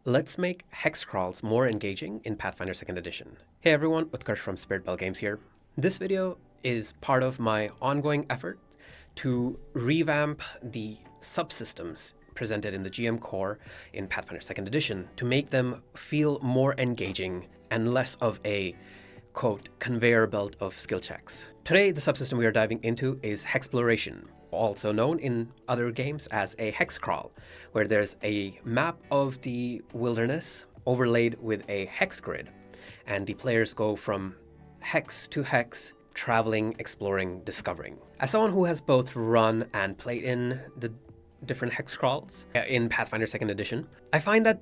Let's make hex crawls more engaging in Pathfinder 2nd Edition. Hey everyone, Utkarsh from Spirit Bell Games here. This video is part of my ongoing effort to revamp the subsystems presented in the GM core in Pathfinder 2nd Edition to make them feel more engaging and less of a, quote, conveyor belt of skill checks. Today, the subsystem we are diving into is Hexploration, also known in other games as a hex crawl, where there's a map of the wilderness overlaid with a hex grid, and the players go from hex to hex, traveling, exploring, discovering. As someone who has both run and played in the different hex crawls in Pathfinder 2nd Edition, I find that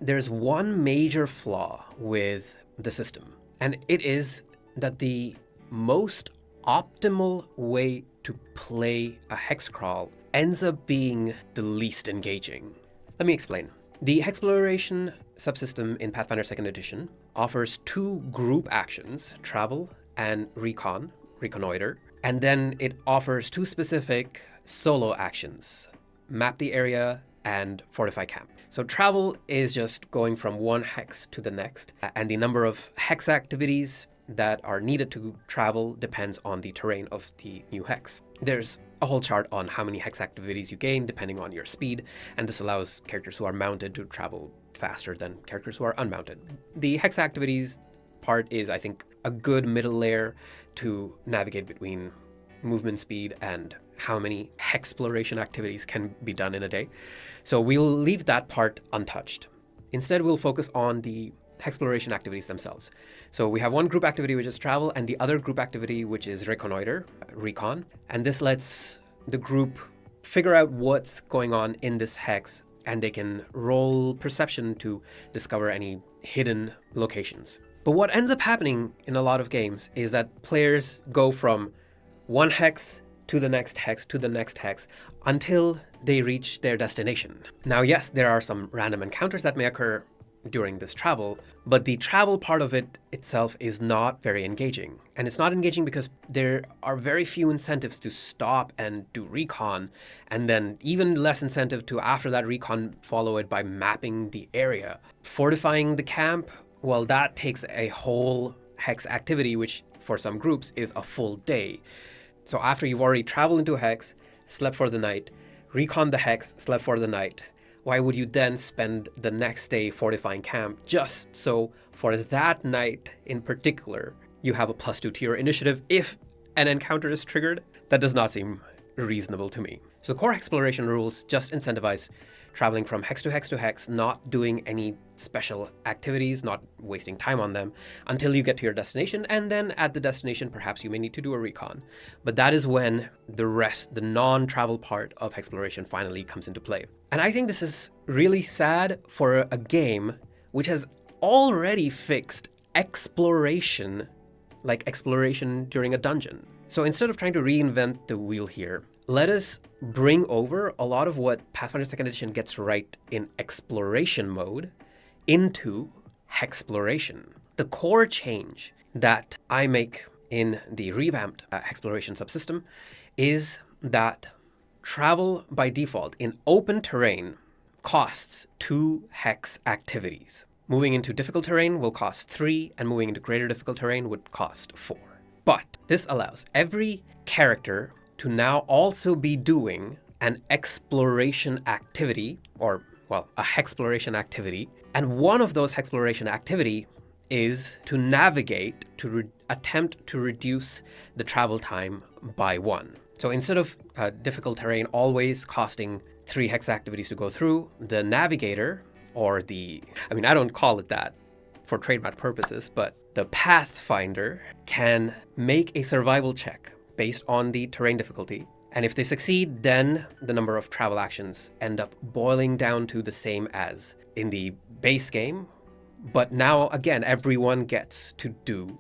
there's one major flaw with the system, and it is that the most optimal way to play a hex crawl ends up being the least engaging. Let me explain. The Hexploration subsystem in Pathfinder 2nd Edition offers two group actions, travel and reconnoiter, and then it offers two specific solo actions, map the area and fortify camp. So travel is just going from one hex to the next, and the number of hex activities that are needed to travel depends on the terrain of the new hex. There's a whole chart on how many hex activities you gain depending on your speed, and this allows characters who are mounted to travel faster than characters who are unmounted. The hex activities part is, I think, a good middle layer to navigate between movement speed and how many hexploration activities can be done in a day. So we'll leave that part untouched. Instead, we'll focus on the exploration activities themselves. So we have one group activity which is travel and the other group activity which is reconnoiter, recon. And this lets the group figure out what's going on in this hex, and they can roll perception to discover any hidden locations. But what ends up happening in a lot of games is that players go from one hex to the next hex to the next hex until they reach their destination. Now, yes, there are some random encounters that may occur during this travel, but the travel part of it itself is not very engaging. And it's not engaging because there are very few incentives to stop and do recon, and then even less incentive to, after that recon, follow it by mapping the area. Fortifying the camp, well, that takes a whole hex activity, which for some groups is a full day. So after you've already traveled into a hex, slept for the night, recon the hex, slept for the night, why would you then spend the next day fortifying camp just so for that night in particular, you have a +2 to your initiative if an encounter is triggered? That does not seem reasonable to me. So the core exploration rules just incentivize traveling from hex to hex to hex, not doing any special activities, not wasting time on them until you get to your destination, and then at the destination perhaps you may need to do a recon. But that is when the rest, the non-travel part of Hexploration finally comes into play. And I think this is really sad for a game which has already fixed exploration, like exploration during a dungeon. So instead of trying to reinvent the wheel here, let us bring over a lot of what Pathfinder 2nd Edition gets right in exploration mode into Hexploration. The core change that I make in the revamped Hexploration subsystem is that travel by default in open terrain costs 2 hex activities. Moving into difficult terrain will cost 3, and moving into greater difficult terrain would cost 4. But this allows every character to now also be doing an exploration activity, or, well, a hexploration activity. And one of those hexploration activity is to navigate, to attempt to reduce the travel time by 1. So instead of difficult terrain always costing 3 hex activities to go through, the navigator, or I don't call it that for trademark purposes, but the Pathfinder can make a survival check based on the terrain difficulty. And if they succeed, then the number of travel actions end up boiling down to the same as in the base game. But now, again, everyone gets to do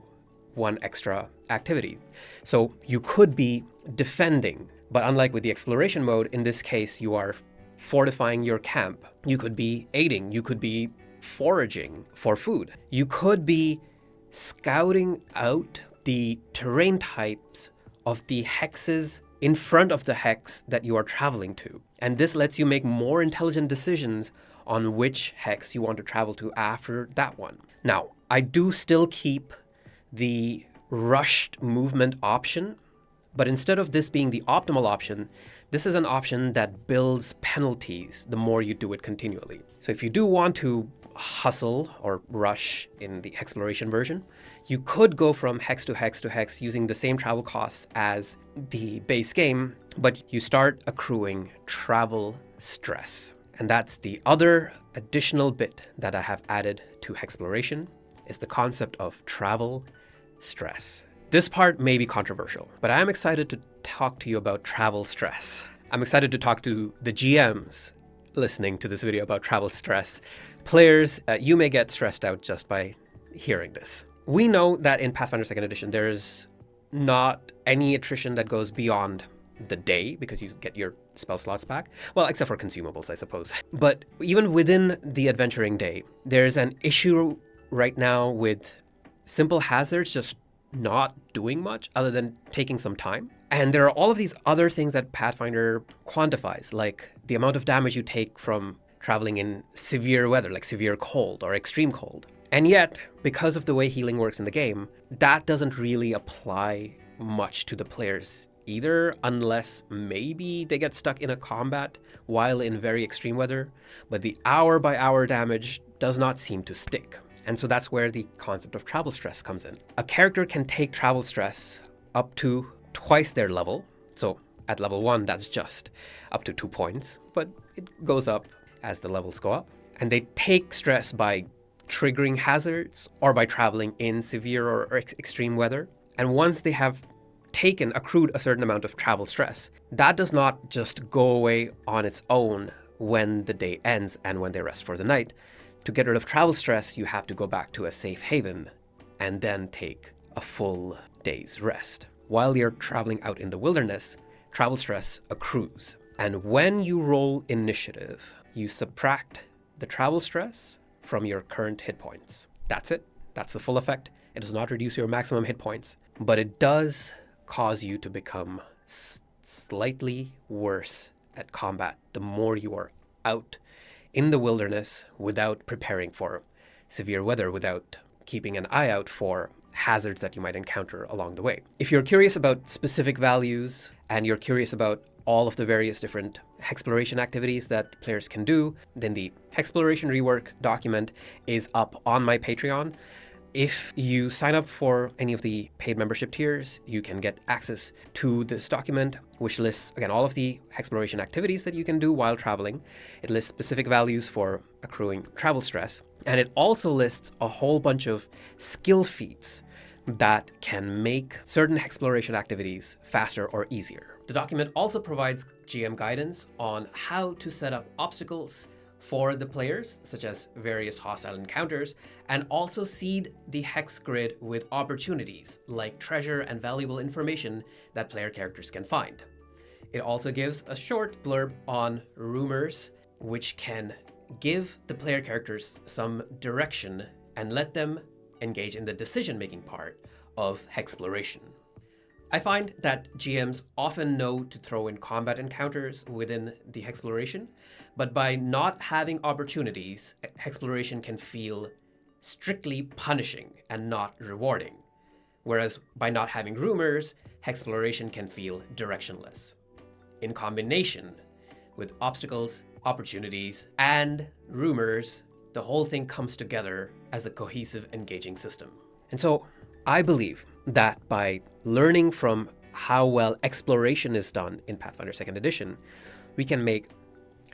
1 extra activity. So you could be defending, but unlike with the exploration mode, in this case, you are fortifying your camp. You could be aiding, you could be foraging for food. You could be scouting out the terrain types of the hexes in front of the hex that you are traveling to. And this lets you make more intelligent decisions on which hex you want to travel to after that one. Now, I do still keep the rushed movement option, but instead of this being the optimal option, this is an option that builds penalties the more you do it continually. So if you do want to hustle or rush in the Hexploration version, you could go from hex to hex to hex using the same travel costs as the base game, but you start accruing travel stress. And that's the other additional bit that I have added to Hexploration, is the concept of travel stress. This part may be controversial, but I am excited to talk to you about travel stress. I'm excited to talk to the GMs listening to this video about travel stress. Players, you may get stressed out just by hearing this. We know that in Pathfinder 2nd Edition, there's not any attrition that goes beyond the day because you get your spell slots back. Well, except for consumables, I suppose. But even within the adventuring day, there's an issue right now with simple hazards just not doing much other than taking some time. And there are all of these other things that Pathfinder quantifies, like the amount of damage you take from traveling in severe weather, like severe cold or extreme cold. And yet, because of the way healing works in the game, that doesn't really apply much to the players either, unless maybe they get stuck in a combat while in very extreme weather. But the hour-by-hour damage does not seem to stick. And so that's where the concept of travel stress comes in. A character can take travel stress up to twice their level. So at level 1, that's just up to 2 points, but it goes up as the levels go up. And they take stress by triggering hazards or by traveling in severe or extreme weather. And once they have accrued a certain amount of travel stress, that does not just go away on its own when the day ends and when they rest for the night. To get rid of travel stress, you have to go back to a safe haven and then take a full day's rest. While you're traveling out in the wilderness, travel stress accrues. And when you roll initiative, you subtract the travel stress from your current hit points. That's it. That's the full effect. It does not reduce your maximum hit points, but it does cause you to become slightly worse at combat the more you are out in the wilderness without preparing for severe weather, without keeping an eye out for hazards that you might encounter along the way. If you're curious about specific values and you're curious about all of the various different Hexploration activities that players can do, then the Hexploration rework document is up on my Patreon. If you sign up for any of the paid membership tiers, you can get access to this document, which lists, again, all of the Hexploration activities that you can do while traveling. It lists specific values for accruing travel stress, and it also lists a whole bunch of skill feats that can make certain Hexploration activities faster or easier. The document also provides GM guidance on how to set up obstacles for the players, such as various hostile encounters, and also seed the hex grid with opportunities like treasure and valuable information that player characters can find. It also gives a short blurb on rumors, which can give the player characters some direction and let them engage in the decision-making part of Hexploration. I find that GMs often know to throw in combat encounters within the Hexploration, but by not having opportunities, Hexploration can feel strictly punishing and not rewarding. Whereas by not having rumors, Hexploration can feel directionless. In combination with obstacles, opportunities, and rumors, the whole thing comes together as a cohesive, engaging system. And so I believe that by learning from how well exploration is done in Pathfinder 2nd Edition, we can make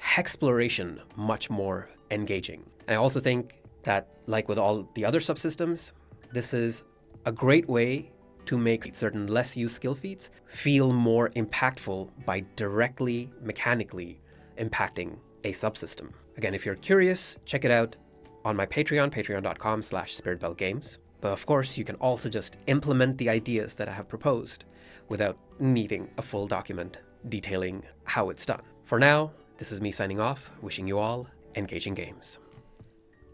Hexploration much more engaging. And I also think that, like with all the other subsystems, this is a great way to make certain less used skill feats feel more impactful by directly, mechanically impacting a subsystem. Again, if you're curious, check it out on my Patreon, patreon.com/spiritbellgames. But of course, you can also just implement the ideas that I have proposed without needing a full document detailing how it's done. For now, this is me signing off, wishing you all engaging games.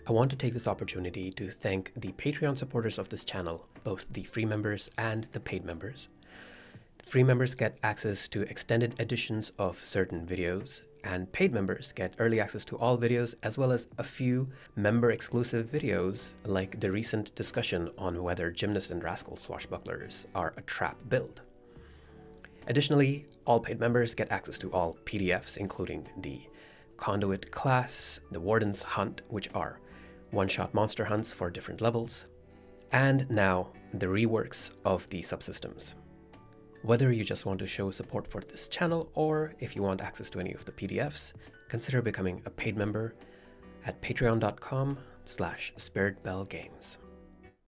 I want to take this opportunity to thank the Patreon supporters of this channel, both the free members and the paid members. The free members get access to extended editions of certain videos and paid members get early access to all videos, as well as a few member-exclusive videos like the recent discussion on whether Gymnast and Rascal Swashbucklers are a trap build. Additionally, all paid members get access to all PDFs, including the Conduit class, the Warden's Hunt, which are one-shot monster hunts for different levels, and now the reworks of the subsystems. Whether you just want to show support for this channel or if you want access to any of the PDFs, consider becoming a paid member at patreon.com/spiritbellgames.